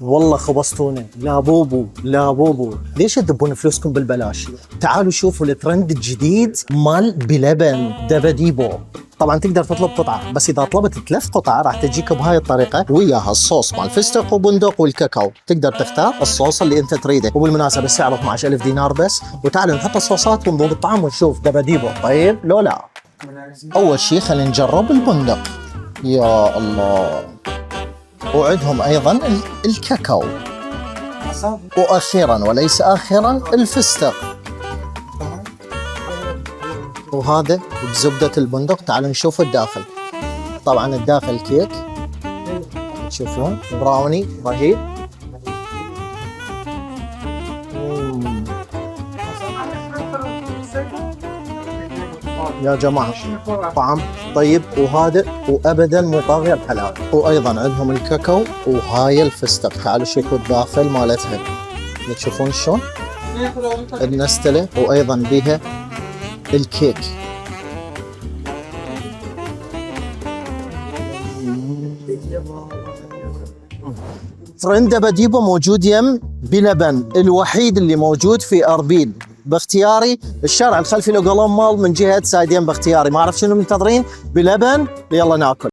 والله خبصتونا. لا بوبو لا بوبو، ليش تدبون فلوسكم بالبلاش؟ تعالوا شوفوا الترند الجديد مال بلبن دباديبو. طبعا تقدر تطلب قطعه، بس اذا طلبت 3 قطع راح تجيك بهاي الطريقه وياها الصوص مال فستق وبندق والكاكاو. تقدر تختار الصوص اللي انت تريده، وبالمناسبه السعر 12000 دينار بس. وتعالوا نحط الصوصات ونذوق الطعم ونشوف دباديبو طيب لو لا. اول شيء خلينا نجرب البندق. يا الله. وعندهم ايضا الكاكاو، واخيرا وليس اخرا الفستق. وهذا بزبدة البندق. تعالوا نشوف الداخل. طبعا الداخل كيك، تشوفون براوني رهيب. يا جماعة طعم طيب وهادئ وابدا مو طاغي الحلاوة. وايضا عندهم الكاكاو وهاي الفستق. تعالوا شوفوا الداخل مالتها، تشوفون شلون النستلة، وايضا بها الكيك. ترند دباديبو موجود يم بلبن، الوحيد اللي موجود في اربيل. باختياري الشارع الخلفي لقلم مال من جهه سايدين باختياري. ما اعرف شنو منتظرين بلبن. يلا ناكل.